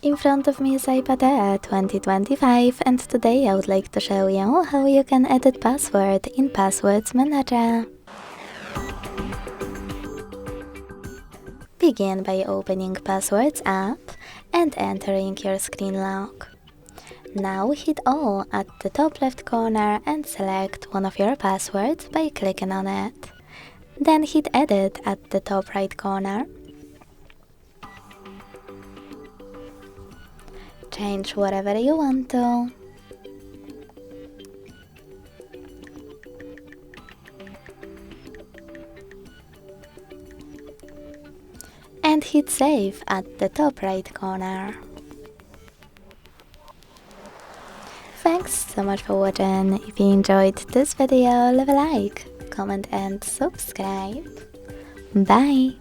In front of me is iPad Air 2025 and today I would like to show you how you can edit password in Passwords Manager. Begin by opening Passwords app and entering your screen lock. Now hit O at the top left corner and select one of your passwords by clicking on it. Then hit Edit at the top right corner. Change whatever you want to. And hit Save at the top right corner. Thanks so much for watching. If you enjoyed this video, leave a like, comment and subscribe. Bye!